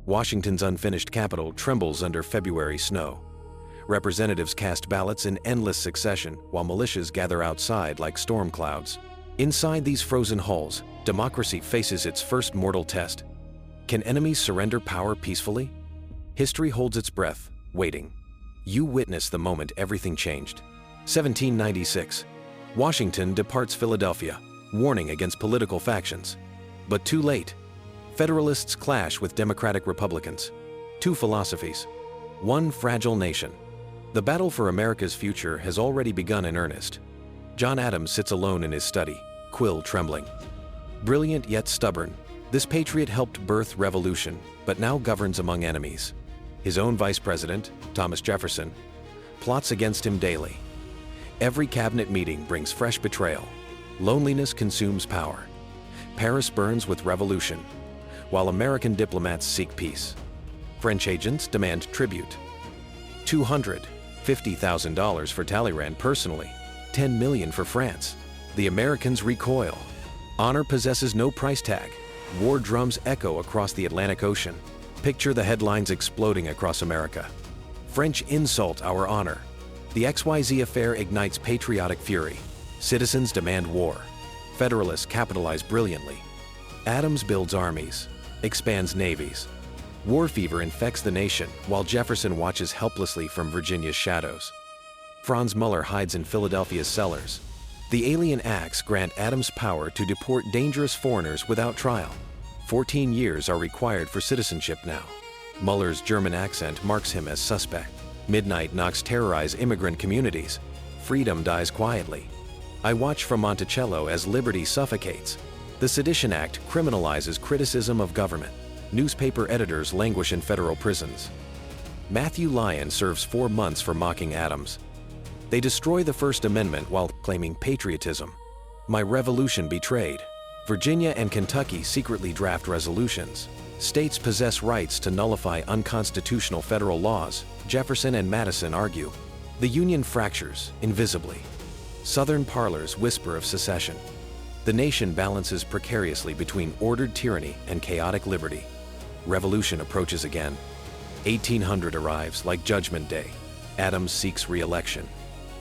Washington's unfinished capital trembles under February snow. Representatives cast ballots in endless succession while militias gather outside like storm clouds. Inside these frozen halls, democracy faces its first mortal test. Can enemies surrender power peacefully? History holds its breath, waiting. You witness the moment everything changed. 1796. Washington departs Philadelphia, warning against political factions. But too late. Federalists clash with Democratic Republicans. Two philosophies. One fragile nation. The battle for America's future has already begun in earnest. John Adams sits alone in his study, quill trembling. Brilliant yet stubborn, this patriot helped birth revolution, but now governs among enemies. His own vice president, Thomas Jefferson, plots against him daily. Every cabinet meeting brings fresh betrayal. Loneliness consumes power. Paris burns with revolution, while American diplomats seek peace. French agents demand tribute. $250,000 for Talleyrand personally, $10 million for France. The Americans recoil. Honor possesses no price tag. War drums echo across the Atlantic Ocean. Picture the headlines exploding across America. French insult our honor. The XYZ affair ignites patriotic fury. Citizens demand war. Federalists capitalize brilliantly. Adams builds armies, expands navies. War fever infects the nation while Jefferson watches helplessly from Virginia's shadows. Franz Muller hides in Philadelphia's cellars. The Alien Acts grant Adams power to deport dangerous foreigners without trial. 14 years are required for citizenship now. Muller's German accent marks him as suspect. Midnight knocks terrorize immigrant communities. Freedom dies quietly. I watch from Monticello as liberty suffocates. The Sedition Act criminalizes criticism of government. Newspaper editors languish in federal prisons. Matthew Lyon serves 4 months for mocking Adams. They destroy the First Amendment while claiming patriotism. My revolution betrayed. Virginia and Kentucky secretly draft resolutions. States possess rights to nullify unconstitutional federal laws. Jefferson and Madison argue. The Union fractures, invisibly. Southern parlors whisper of secession. The nation balances precariously between ordered tyranny and chaotic liberty. Revolution approaches again. 1800 arrives like Judgment Day. Adams seeks re-election.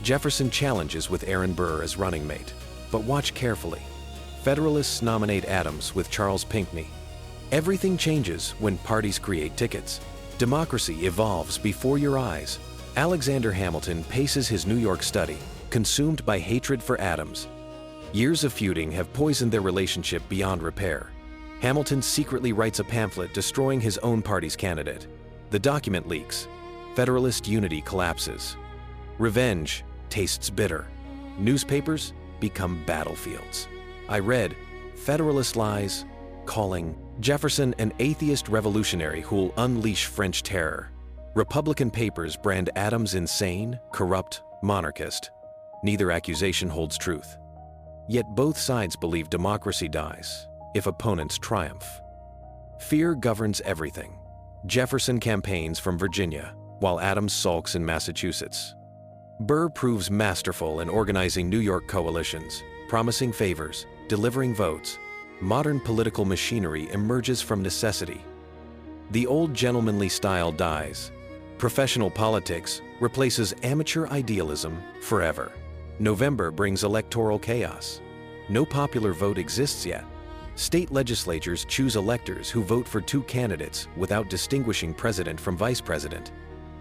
Jefferson challenges with Aaron Burr as running mate. But watch carefully. Federalists nominate Adams with Charles Pinckney. Everything changes when parties create tickets. Democracy evolves before your eyes. Alexander Hamilton paces his New York study, consumed by hatred for Adams. Years of feuding have poisoned their relationship beyond repair. Hamilton secretly writes a pamphlet destroying his own party's candidate. The document leaks. Federalist unity collapses. Revenge tastes bitter. Newspapers become battlefields. I read Federalist lies, calling Jefferson an atheist revolutionary who'll unleash French terror. Republican papers brand Adams insane, corrupt, monarchist. Neither accusation holds truth. Yet both sides believe democracy dies if opponents triumph. Fear governs everything. Jefferson campaigns from Virginia, while Adams sulks in Massachusetts. Burr proves masterful in organizing New York coalitions, promising favors, delivering votes. Modern political machinery emerges from necessity. The old gentlemanly style dies. Professional politics replaces amateur idealism forever. November brings electoral chaos. No popular vote exists yet. State legislatures choose electors who vote for 2 candidates without distinguishing president from vice president.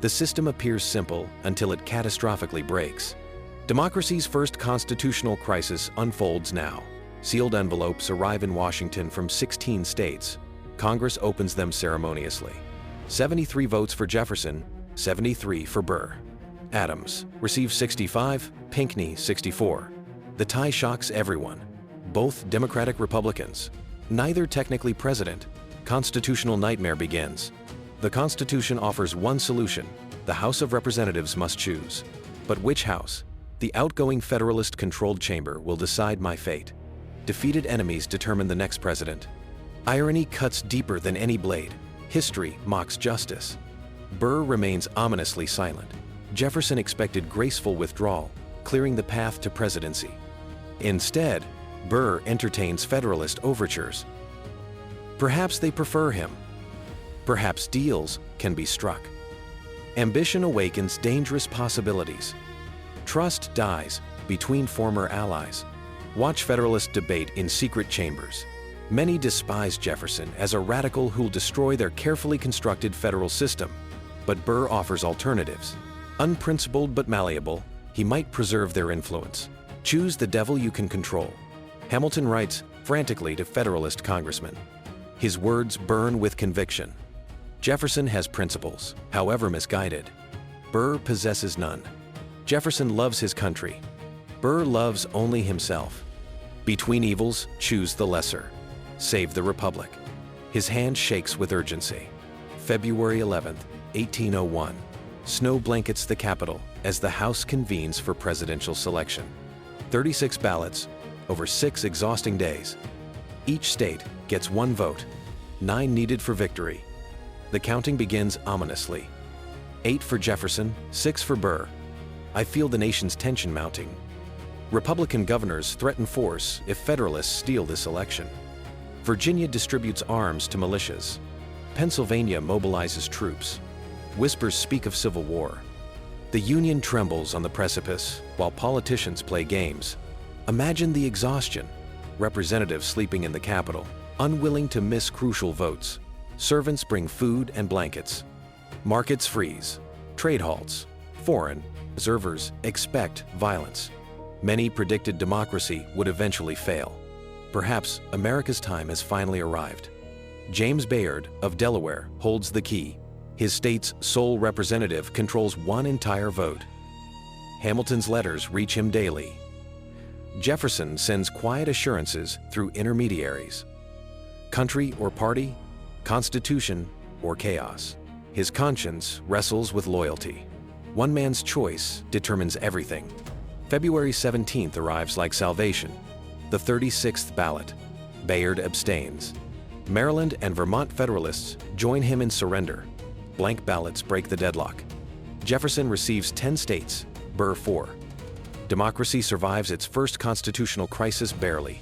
The system appears simple until it catastrophically breaks. Democracy's first constitutional crisis unfolds now. Sealed envelopes arrive in Washington from 16 states. Congress opens them ceremoniously. 73 votes for Jefferson, 73 for Burr. Adams receives 65, Pinckney 64. The tie shocks everyone. Both Democratic Republicans. Neither technically president. Constitutional nightmare begins. The Constitution offers one solution. The House of Representatives must choose. But which house? The outgoing Federalist-controlled chamber will decide my fate. Defeated enemies determine the next president. Irony cuts deeper than any blade. History mocks justice. Burr remains ominously silent. Jefferson expected graceful withdrawal, clearing the path to presidency. Instead, Burr entertains Federalist overtures. Perhaps they prefer him. Perhaps deals can be struck. Ambition awakens dangerous possibilities. Trust dies between former allies. Watch Federalist debate in secret chambers. Many despise Jefferson as a radical who'll destroy their carefully constructed federal system, but Burr offers alternatives. Unprincipled but malleable, he might preserve their influence. Choose the devil you can control. Hamilton writes frantically to Federalist congressmen. His words burn with conviction. Jefferson has principles, however misguided. Burr possesses none. Jefferson loves his country. Burr loves only himself. Between evils, choose the lesser. Save the Republic. His hand shakes with urgency. February 11th, 1801. Snow blankets the Capitol as the House convenes for presidential selection. 36 ballots over 6 exhausting days. Each state gets 1 vote, 9 needed for victory. The counting begins ominously. 8 for Jefferson, 6 for Burr. I feel the nation's tension mounting. Republican governors threaten force if Federalists steal this election. Virginia distributes arms to militias. Pennsylvania mobilizes troops. Whispers speak of civil war. The Union trembles on the precipice while politicians play games. Imagine the exhaustion. Representatives sleeping in the Capitol, unwilling to miss crucial votes. Servants bring food and blankets. Markets freeze. Trade halts. Foreign observers expect violence. Many predicted democracy would eventually fail. Perhaps America's time has finally arrived. James Bayard of Delaware holds the key. His state's sole representative controls 1 entire vote. Hamilton's letters reach him daily. Jefferson sends quiet assurances through intermediaries. Country or party, constitution or chaos. His conscience wrestles with loyalty. One man's choice determines everything. February 17th arrives like salvation. The 36th ballot. Bayard abstains. Maryland and Vermont Federalists join him in surrender. Blank ballots break the deadlock. Jefferson receives 10 states, Burr 4. Democracy survives its first constitutional crisis barely.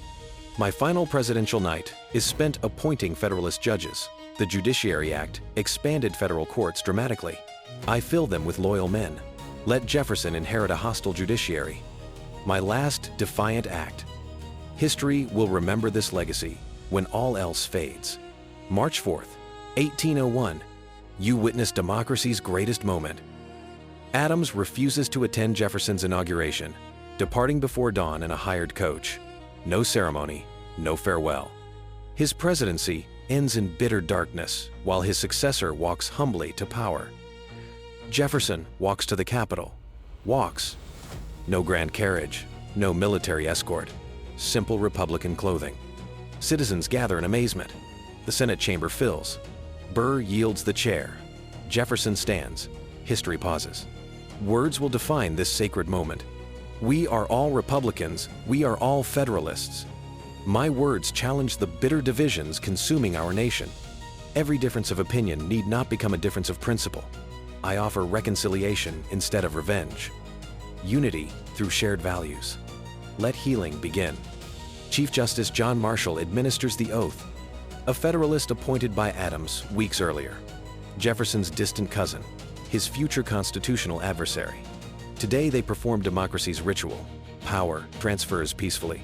My final presidential night is spent appointing Federalist judges. The Judiciary Act expanded federal courts dramatically. I fill them with loyal men. Let Jefferson inherit a hostile judiciary. My last defiant act. History will remember this legacy when all else fades. March 4th, 1801. You witness democracy's greatest moment. Adams refuses to attend Jefferson's inauguration, departing before dawn in a hired coach. No ceremony, no farewell. His presidency ends in bitter darkness, while his successor walks humbly to power. Jefferson walks to the Capitol. Walks. No grand carriage, no military escort. Simple Republican clothing. Citizens gather in amazement. The Senate chamber fills. Burr yields the chair. Jefferson stands. History pauses. Words will define this sacred moment. We are all Republicans. We are all Federalists. My words challenge the bitter divisions consuming our nation. Every difference of opinion need not become a difference of principle. I offer reconciliation instead of revenge. Unity through shared values. Let healing begin. Chief Justice John Marshall administers the oath, a Federalist appointed by Adams weeks earlier. Jefferson's distant cousin, his future constitutional adversary. Today they perform democracy's ritual. Power transfers peacefully.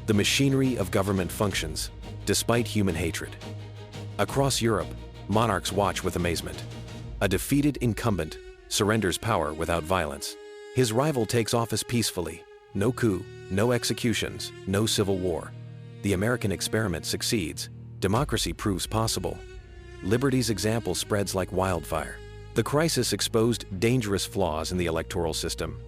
The machinery of government functions, despite human hatred. Across Europe, monarchs watch with amazement. A defeated incumbent surrenders power without violence. His rival takes office peacefully. No coup, no executions, no civil war. The American experiment succeeds. Democracy proves possible. Liberty's example spreads like wildfire. The crisis exposed dangerous flaws in the electoral system.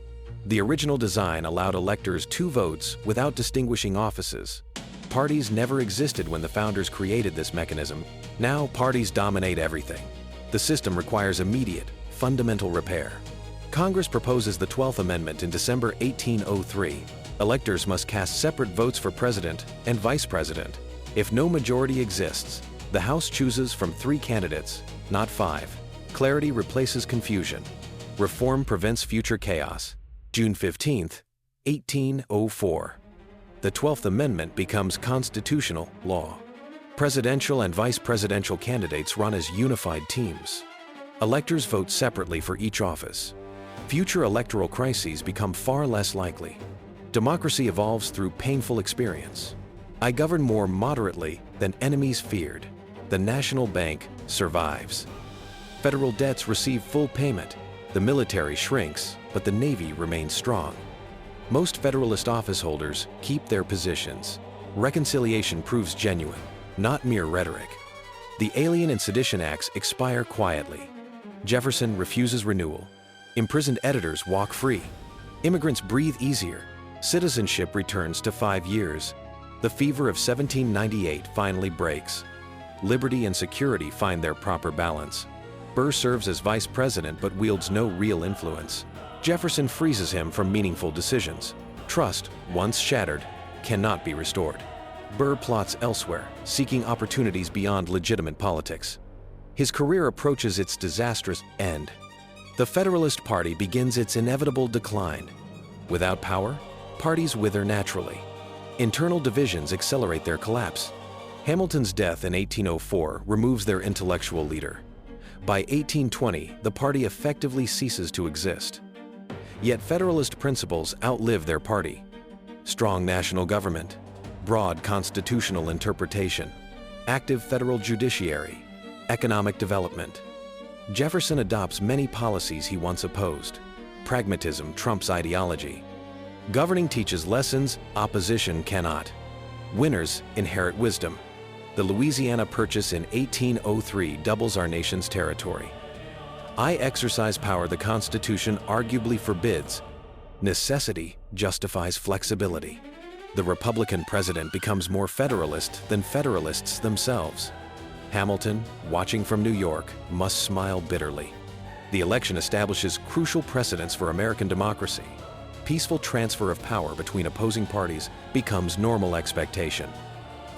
The original design allowed electors 2 votes without distinguishing offices. Parties never existed when the founders created this mechanism. Now parties dominate everything. The system requires immediate, fundamental repair. Congress proposes the 12th Amendment in December 1803. Electors must cast separate votes for president and vice president. If no majority exists, the House chooses from 3 candidates, not 5. Clarity replaces confusion. Reform prevents future chaos. June 15, 1804. The 12th Amendment becomes constitutional law. Presidential and vice presidential candidates run as unified teams. Electors vote separately for each office. Future electoral crises become far less likely. Democracy evolves through painful experience. I govern more moderately than enemies feared. The national bank survives. Federal debts receive full payment. The military shrinks, but the Navy remains strong. Most Federalist office holders keep their positions. Reconciliation proves genuine, not mere rhetoric. The Alien and Sedition Acts expire quietly. Jefferson refuses renewal. Imprisoned editors walk free. Immigrants breathe easier. Citizenship returns to 5 years. The fever of 1798 finally breaks. Liberty and security find their proper balance. Burr serves as vice president but wields no real influence. Jefferson freezes him from meaningful decisions. Trust, once shattered, cannot be restored. Burr plots elsewhere, seeking opportunities beyond legitimate politics. His career approaches its disastrous end. The Federalist Party begins its inevitable decline. Without power, parties wither naturally. Internal divisions accelerate their collapse. Hamilton's death in 1804 removes their intellectual leader. By 1820, the party effectively ceases to exist. Yet Federalist principles outlive their party. Strong national government, broad constitutional interpretation, active federal judiciary, economic development. Jefferson adopts many policies he once opposed. Pragmatism trumps ideology. Governing teaches lessons opposition cannot. Winners inherit wisdom. The Louisiana Purchase in 1803 doubles our nation's territory. I exercise power the Constitution arguably forbids. Necessity justifies flexibility. The Republican president becomes more Federalist than Federalists themselves. Hamilton, watching from New York, must smile bitterly. The election establishes crucial precedents for American democracy. Peaceful transfer of power between opposing parties becomes normal expectation.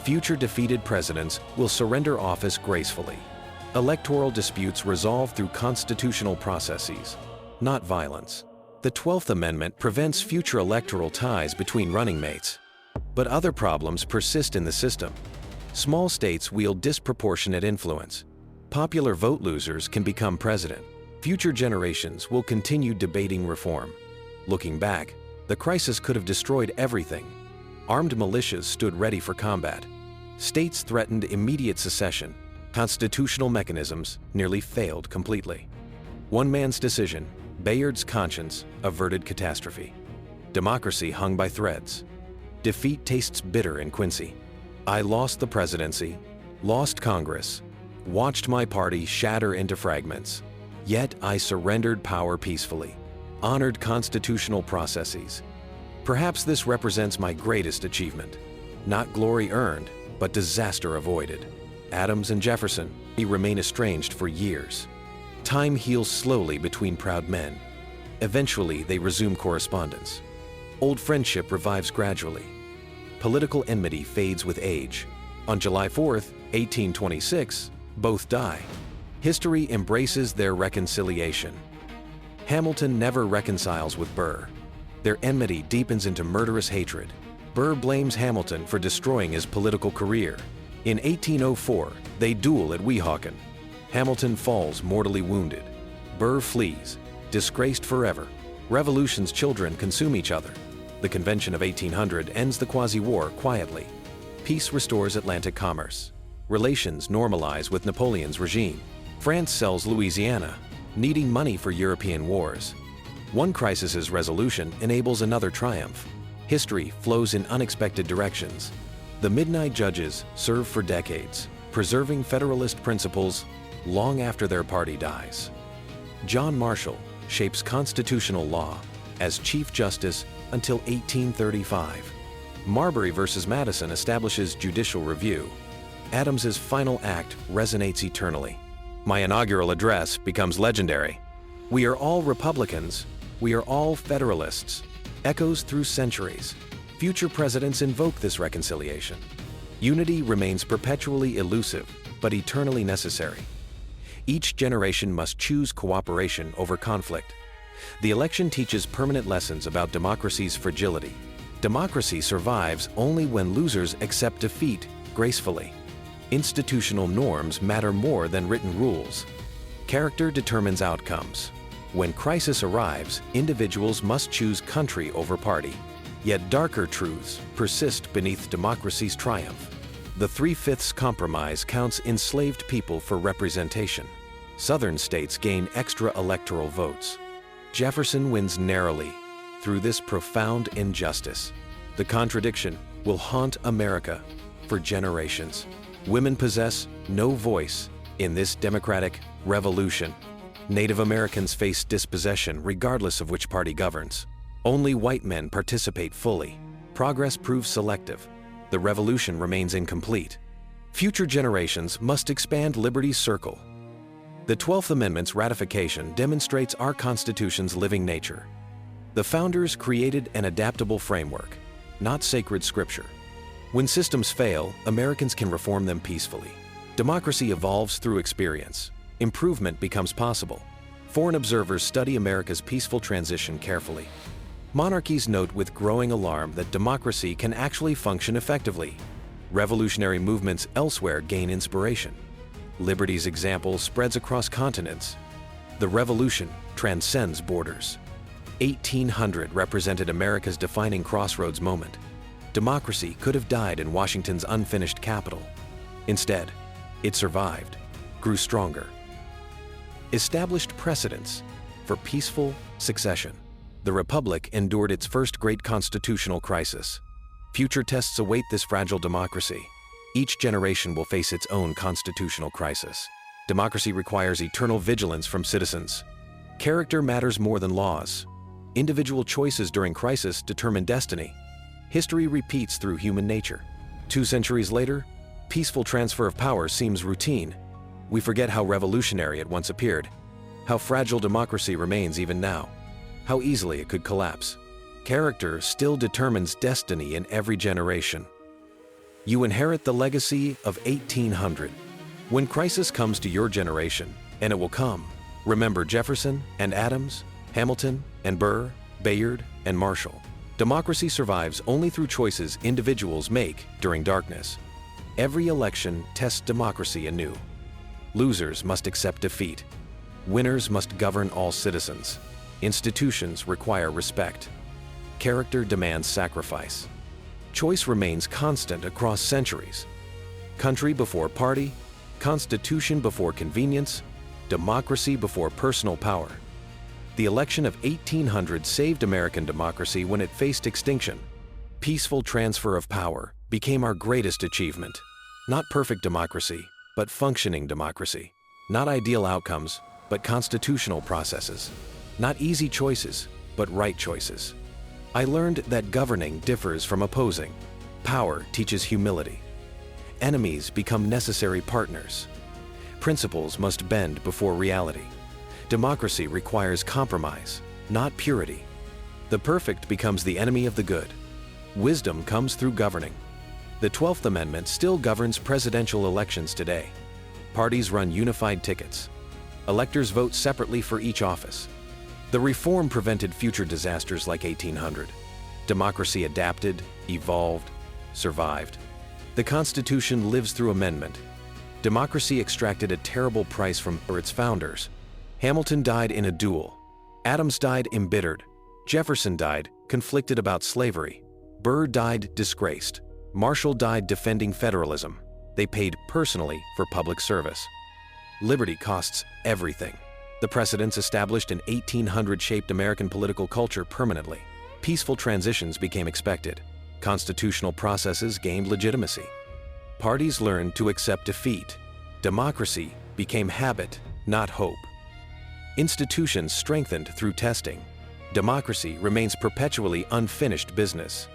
Future defeated presidents will surrender office gracefully. Electoral disputes resolve through constitutional processes, not violence. The 12th Amendment prevents future electoral ties between running mates. But other problems persist in the system. Small states wield disproportionate influence. Popular vote losers can become president. Future generations will continue debating reform. Looking back, the crisis could have destroyed everything. Armed militias stood ready for combat. States threatened immediate secession. Constitutional mechanisms nearly failed completely. One man's decision, Bayard's conscience, averted catastrophe. Democracy hung by threads. Defeat tastes bitter in Quincy. I lost the presidency, lost Congress, watched my party shatter into fragments. Yet I surrendered power peacefully, honored constitutional processes. Perhaps this represents my greatest achievement. Not glory earned, but disaster avoided. Adams and Jefferson remain estranged for years. Time heals slowly between proud men. Eventually, they resume correspondence. Old friendship revives gradually. Political enmity fades with age. On July 4th, 1826, both die. History embraces their reconciliation. Hamilton never reconciles with Burr. Their enmity deepens into murderous hatred. Burr blames Hamilton for destroying his political career. In 1804, they duel at Weehawken. Hamilton falls mortally wounded. Burr flees, disgraced forever. Revolution's children consume each other. The Convention of 1800 ends the quasi-war quietly. Peace restores Atlantic commerce. Relations normalize with Napoleon's regime. France sells Louisiana, needing money for European wars. One crisis's resolution enables another triumph. History flows in unexpected directions. The Midnight Judges serve for decades, preserving Federalist principles long after their party dies. John Marshall shapes constitutional law as Chief Justice until 1835. Marbury versus Madison establishes judicial review. Adams's final act resonates eternally. My inaugural address becomes legendary. We are all Republicans. We are all Federalists. Echoes through centuries. Future presidents invoke this reconciliation. Unity remains perpetually elusive, but eternally necessary. Each generation must choose cooperation over conflict. The election teaches permanent lessons about democracy's fragility. Democracy survives only when losers accept defeat gracefully. Institutional norms matter more than written rules. Character determines outcomes. When crisis arrives, individuals must choose country over party. Yet darker truths persist beneath democracy's triumph. The 3/5 compromise counts enslaved people for representation. Southern states gain extra electoral votes. Jefferson wins narrowly through this profound injustice. The contradiction will haunt America for generations. Women possess no voice in this democratic revolution. Native Americans face dispossession regardless of which party governs. Only white men participate fully. Progress proves selective. The revolution remains incomplete. Future generations must expand liberty's circle. The 12th Amendment's ratification demonstrates our Constitution's living nature. The founders created an adaptable framework, not sacred scripture. When systems fail, Americans can reform them peacefully. Democracy evolves through experience. Improvement becomes possible. Foreign observers study America's peaceful transition carefully. Monarchies note with growing alarm that democracy can actually function effectively. Revolutionary movements elsewhere gain inspiration. Liberty's example spreads across continents. The revolution transcends borders. 1800 represented America's defining crossroads moment. Democracy could have died in Washington's unfinished capital. Instead, it survived, grew stronger, established precedents for peaceful succession. The Republic endured its first great constitutional crisis. Future tests await this fragile democracy. Each generation will face its own constitutional crisis. Democracy requires eternal vigilance from citizens. Character matters more than laws. Individual choices during crisis determine destiny. History repeats through human nature. 2 centuries later, peaceful transfer of power seems routine. We forget how revolutionary it once appeared, how fragile democracy remains even now, how easily it could collapse. Character still determines destiny in every generation. You inherit the legacy of 1800. When crisis comes to your generation, and it will come, remember Jefferson and Adams, Hamilton and Burr, Bayard and Marshall. Democracy survives only through choices individuals make during darkness. Every election tests democracy anew. Losers must accept defeat. Winners must govern all citizens. Institutions require respect. Character demands sacrifice. Choice remains constant across centuries. Country before party, constitution before convenience, democracy before personal power. The election of 1800 saved American democracy when it faced extinction. Peaceful transfer of power became our greatest achievement. Not perfect democracy, but functioning democracy. Not ideal outcomes, but constitutional processes. Not easy choices, but right choices. I learned that governing differs from opposing. Power teaches humility. Enemies become necessary partners. Principles must bend before reality. Democracy requires compromise, not purity. The perfect becomes the enemy of the good. Wisdom comes through governing. The 12th Amendment still governs presidential elections today. Parties run unified tickets. Electors vote separately for each office. The reform prevented future disasters like 1800. Democracy adapted, evolved, survived. The Constitution lives through amendment. Democracy extracted a terrible price from its founders. Hamilton died in a duel. Adams died embittered. Jefferson died conflicted about slavery. Burr died disgraced. Marshall died defending federalism. They paid personally for public service. Liberty costs everything. The precedents established in 1800 shaped American political culture permanently. Peaceful transitions became expected. Constitutional processes gained legitimacy. Parties learned to accept defeat. Democracy became habit, not hope. Institutions strengthened through testing. Democracy remains perpetually unfinished business.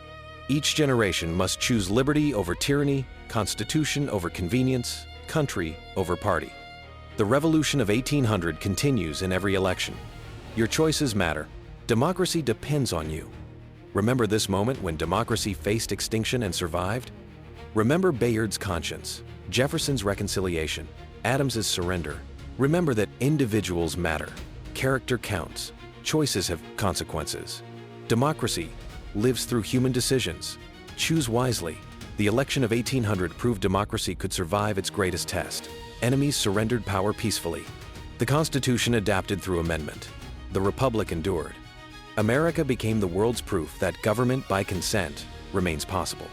Each generation must choose liberty over tyranny, constitution over convenience, country over party. The revolution of 1800 continues in every election. Your choices matter. Democracy depends on you. Remember this moment when democracy faced extinction and survived? Remember Bayard's conscience, Jefferson's reconciliation, Adams's surrender. Remember that individuals matter. Character counts. Choices have consequences. Democracy lives through human decisions. Choose wisely. The election of 1800 proved democracy could survive its greatest test. Enemies surrendered power peacefully. The Constitution adapted through amendment. The Republic endured. America became the world's proof that government by consent remains possible.